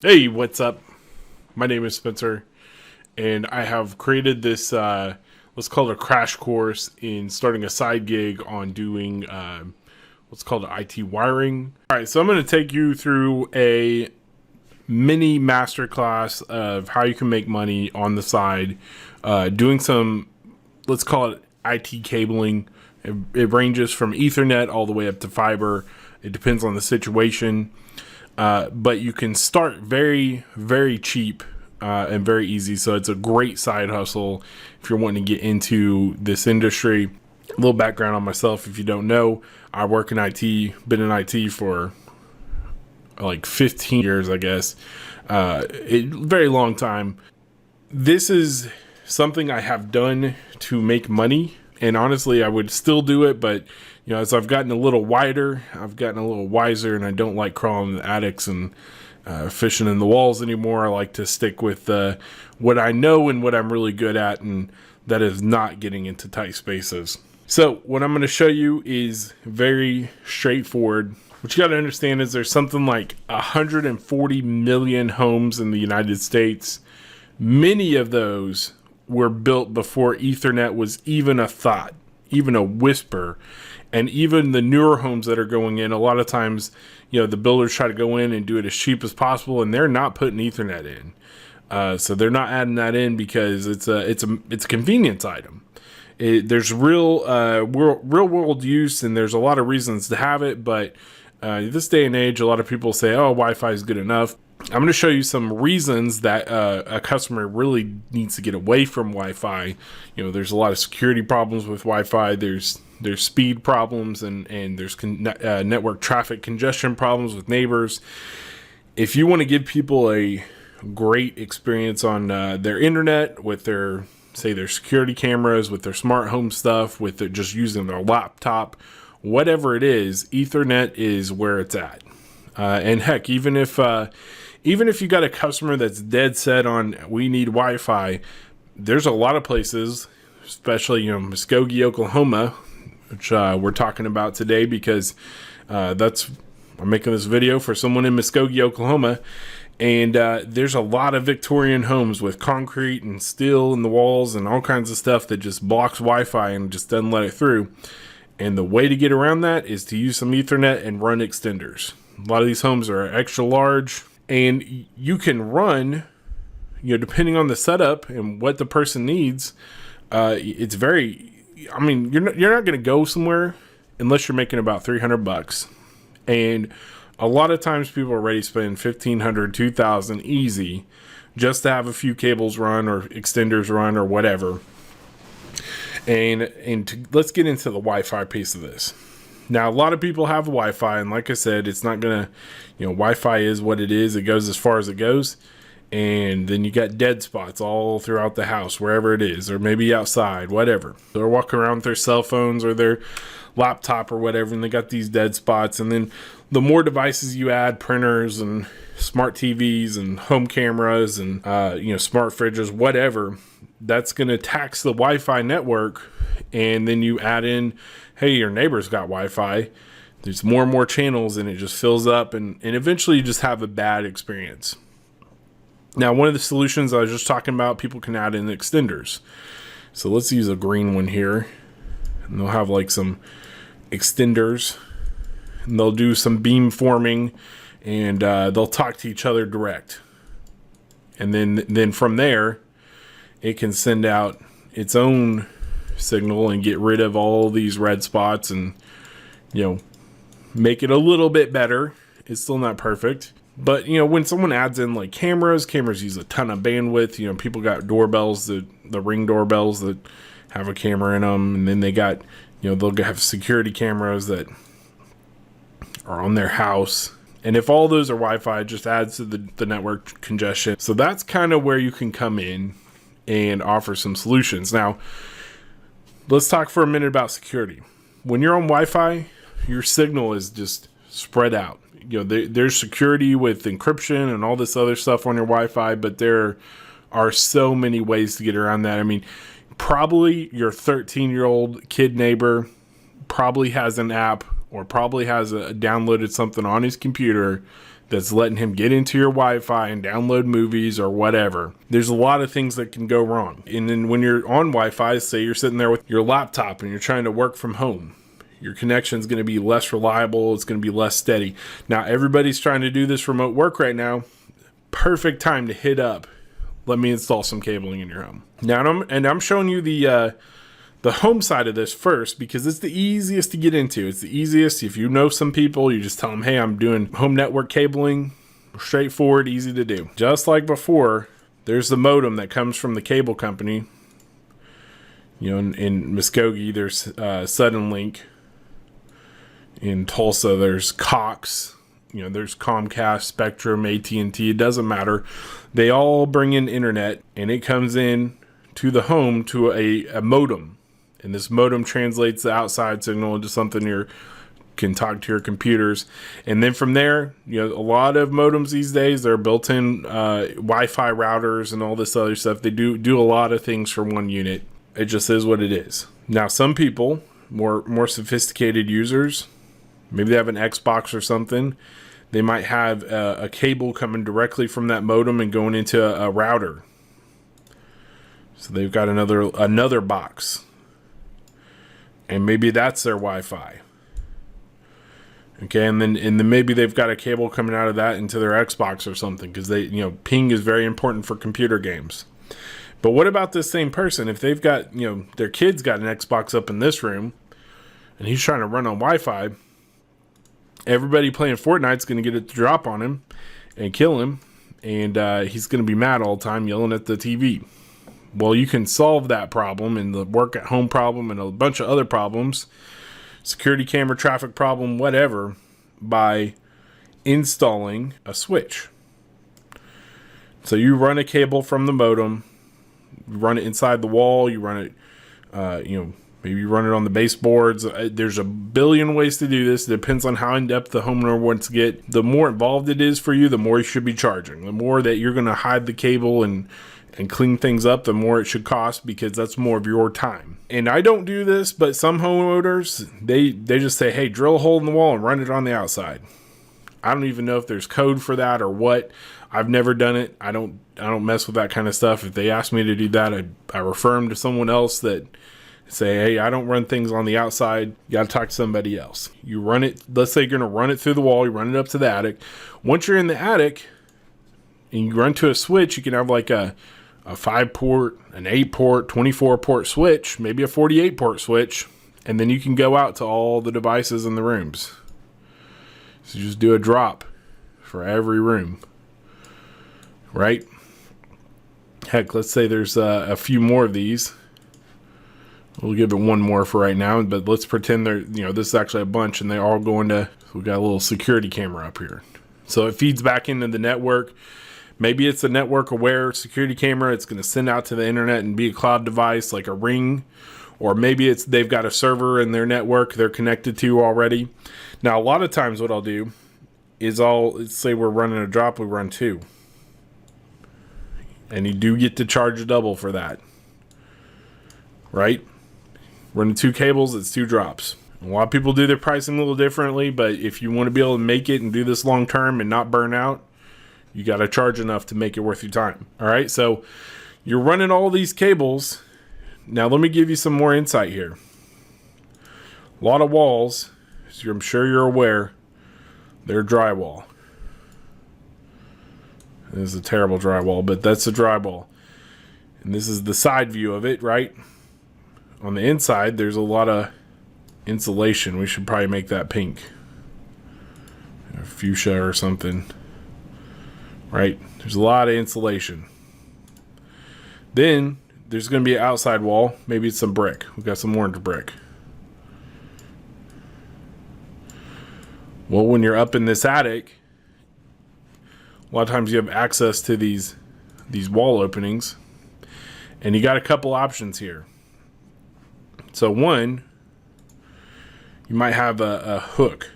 Hey, what's up? My name is Spencer, and I have created this, let's call it a crash course in starting a side gig on doing what's called IT wiring. All right, so I'm going to take you through a mini masterclass of how you can make money on the side, doing some, let's call it IT cabling. It ranges from Ethernet all the way up to fiber. It depends on the situation. But you can start very, very cheap and very easy. So it's a great side hustle if you're wanting to get into this industry. A little background on myself, if you don't know, I work in IT, been in IT for like 15 years, I guess. Very long time. This is something I have done to make money. And honestly, I would still do it, but as I've gotten a little wider, I've gotten a little wiser, and I don't like crawling in the attics and fishing in the walls anymore. I like to stick with what I know and what I'm really good at, and that is not getting into tight spaces. So what I'm going to show you is very straightforward. What you got to understand is there's something like 140 million homes in the United States. Many of those were built before Ethernet was even a thought, even a whisper. And even the newer homes that are going in, a lot of times, the builders try to go in and do it as cheap as possible, and they're not putting Ethernet in. So they're not adding that in because it's a convenience item. There's real world use, and there's a lot of reasons to have it. But this day and age, a lot of people say, "Oh, Wi-Fi is good enough." I'm going to show you some reasons that a customer really needs to get away from Wi-Fi. There's a lot of security problems with Wi-Fi. There's speed problems and there's network traffic congestion problems with neighbors. If you want to give people a great experience on their internet with their security cameras, with their smart home stuff, with just using their laptop, whatever it is, Ethernet is where it's at. And heck, even if you got a customer that's dead set on we need Wi-Fi, there's a lot of places, especially Muskogee, Oklahoma, which we're talking about today because I'm making this video for someone in Muskogee, Oklahoma, and there's a lot of Victorian homes with concrete and steel in the walls and all kinds of stuff that just blocks Wi-Fi and just doesn't let it through. And the way to get around that is to use some Ethernet and run extenders. A lot of these homes are extra large, and you can run, depending on the setup and what the person needs. It's very, you're not going to go somewhere unless you're making about $300. And a lot of times people are ready to spend $1,500, $2,000 easy just to have a few cables run or extenders run or whatever. Let's get into the Wi-Fi piece of this. Now, a lot of people have Wi-Fi, and like I said, it's not going to, Wi-Fi is what it is. It goes as far as it goes. And then you got dead spots all throughout the house, wherever it is, or maybe outside, whatever. They're walking around with their cell phones or their laptop or whatever, and they got these dead spots. And then the more devices you add, printers and smart TVs and home cameras and, smart fridges, whatever, that's going to tax the Wi-Fi network. And then you add in, hey, your neighbor's got Wi-Fi. There's more and more channels, and it just fills up, and eventually you just have a bad experience. Now, one of the solutions I was just talking about, people can add in extenders. So let's use a green one here. And they'll have like some extenders, and they'll do some beam forming, and they'll talk to each other direct. And then from there, it can send out its own signal and get rid of all these red spots and make it a little bit better. It's still not perfect, but when someone adds in like cameras use a ton of bandwidth. People got doorbells, the Ring doorbells that have a camera in them, and then they got they'll have security cameras that are on their house. And if all those are Wi-Fi, it just adds to the network congestion. So that's kind of where you can come in and offer some solutions. Now, let's talk for a minute about security. When you're on Wi-Fi, your signal is just spread out. There's security with encryption and all this other stuff on your Wi-Fi, but there are so many ways to get around that. Probably your 13-year-old kid neighbor probably has an app or probably has downloaded something on his computer that's letting him get into your Wi-Fi and download movies or whatever. There's a lot of things that can go wrong. And then when you're on Wi-Fi, say you're sitting there with your laptop and you're trying to work from home, your connection is going to be less reliable. It's going to be less steady. Now, everybody's trying to do this remote work right now. Perfect time to hit up. Let me install some cabling in your home. Now, I'm showing you the home side of this first because it's the easiest to get into. It's the easiest. If you know some people, you just tell them, hey, I'm doing home network cabling. Straightforward, easy to do. Just like before, there's the modem that comes from the cable company. You know, in Muskogee, there's Suddenlink. In Tulsa, there's Cox. You know, there's Comcast, Spectrum, AT&T. It doesn't matter. They all bring in internet, and it comes in to the home to a modem. And this modem translates the outside signal into something you can talk to your computers. And then from there, you know, a lot of modems these days, they're built-in Wi-Fi routers and all this other stuff. They do a lot of things for one unit. It just is what it is. Now, some people, more sophisticated users, maybe they have an Xbox or something. They might have a cable coming directly from that modem and going into a router. So they've got another box. And maybe that's their Wi-Fi. Okay, and then maybe they've got a cable coming out of that into their Xbox or something, because ping is very important for computer games. But what about this same person? If they've got, their kid's got an Xbox up in this room, and he's trying to run on Wi-Fi, everybody playing Fortnite's going to get it to drop on him and kill him, and he's going to be mad all the time, yelling at the TV. Well, you can solve that problem and the work at home problem and a bunch of other problems, security camera, traffic problem, whatever, by installing a switch. So you run a cable from the modem, you run it inside the wall, you run it, maybe you run it on the baseboards. There's a billion ways to do this. It depends on how in-depth the homeowner wants to get. The more involved it is for you, the more you should be charging. The more that you're going to hide the cable and clean things up, the more it should cost, because that's more of your time. And I don't do this, but some homeowners, they just say, hey, drill a hole in the wall and run it on the outside. I don't even know if there's code for that or what. I've never done it. I don't mess with that kind of stuff. If they ask me to do that, I refer them to someone else that say, hey, I don't run things on the outside. You got to talk to somebody else. You run it. Let's say you're going to run it through the wall. You run it up to the attic. Once you're in the attic and you run to a switch, you can have like a 5-port, an 8-port, 24-port switch, maybe a 48-port switch, and then you can go out to all the devices in the rooms. So just do a drop for every room, right? Heck, let's say there's a few more of these. We'll give it one more for right now, but let's pretend this is actually a bunch, and they're all going to. We got a little security camera up here, so it feeds back into the network. Maybe it's a network-aware security camera. It's going to send out to the internet and be a cloud device like a Ring. Or maybe they've got a server in their network they're connected to already. Now, a lot of times what I'll do is let's say we're running a drop, we run 2. And you do get to charge a double for that. Right? Running 2 cables, it's 2 drops. A lot of people do their pricing a little differently, but if you want to be able to make it and do this long-term and not burn out, you got to charge enough to make it worth your time. All right, so you're running all these cables. Now, let me give you some more insight here. A lot of walls, as I'm sure you're aware, they're drywall. This is a terrible drywall, but that's a drywall. And this is the side view of it, right? On the inside, there's a lot of insulation. We should probably make that pink. Fuchsia or something. Right? There's a lot of insulation. Then there's going to be an outside wall. Maybe it's some brick. We've got some orange brick. Well, when you're up in this attic, a lot of times you have access to these wall openings. And you got a couple options here. So one, you might have a hook.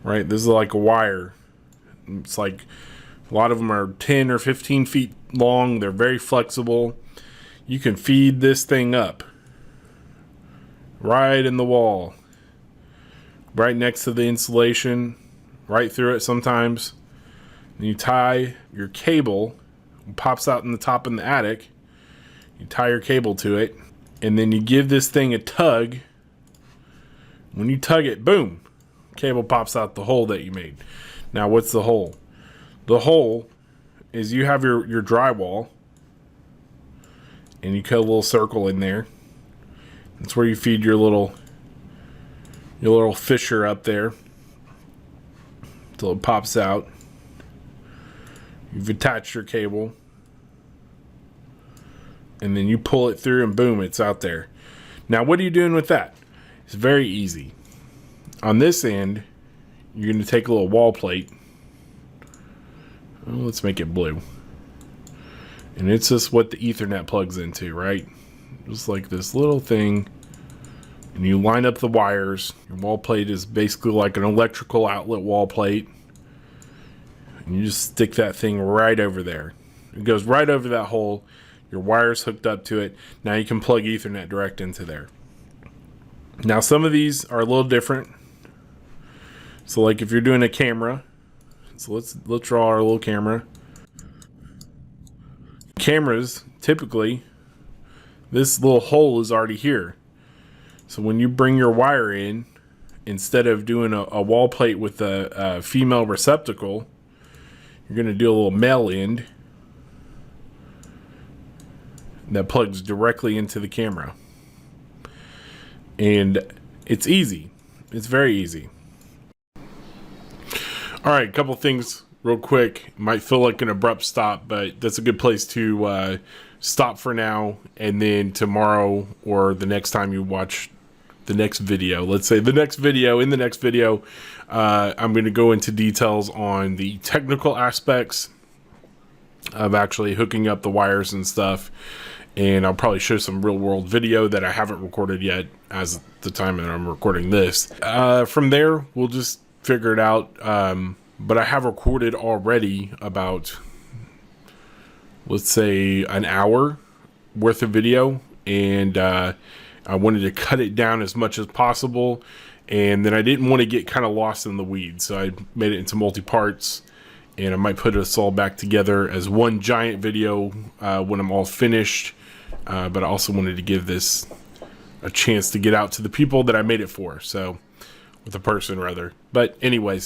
Right? This is like a wire. It's like a lot of them are 10 or 15 feet long. They're very flexible. You can feed this thing up right in the wall, right next to the insulation, right through it sometimes. Then you tie your cable, it pops out in the top in the attic. You tie your cable to it, and then you give this thing a tug. When you tug it, boom, cable pops out the hole that you made. Now, what's the hole? The hole is you have your drywall, and you cut a little circle in there. That's where you feed your little fissure up there until it pops out. You've attached your cable, and then you pull it through, and boom, it's out there. Now, what are you doing with that? It's very easy. On this end, you're going to take a little wall plate. Well, let's make it blue. And it's just what the Ethernet plugs into, right? Just like this little thing. And you line up the wires. Your wall plate is basically like an electrical outlet wall plate. And you just stick that thing right over there. It goes right over that hole. Your wire's hooked up to it. Now you can plug Ethernet direct into there. Now some of these are a little different. So like if you're doing a camera, so let's draw our little camera. Cameras, typically, this little hole is already here. So when you bring your wire in, instead of doing a wall plate with a female receptacle, you're going to do a little male end that plugs directly into the camera. And it's easy. It's very easy. All right, a couple things real quick. Might feel like an abrupt stop, but that's a good place to stop for now. And then tomorrow or the next time you watch the next video, let's say the next video, in the next video, I'm going to go into details on the technical aspects of actually hooking up the wires and stuff. And I'll probably show some real world video that I haven't recorded yet as the time that I'm recording this. From there, we'll just figure it out. But I have recorded already about, let's say, an hour worth of video. And I wanted to cut it down as much as possible. And then I didn't want to get kind of lost in the weeds. So I made it into multi-parts. And I might put us all back together as one giant video when I'm all finished. But I also wanted to give this a chance to get out to the people that I made it for. So, with a person rather. But anyways,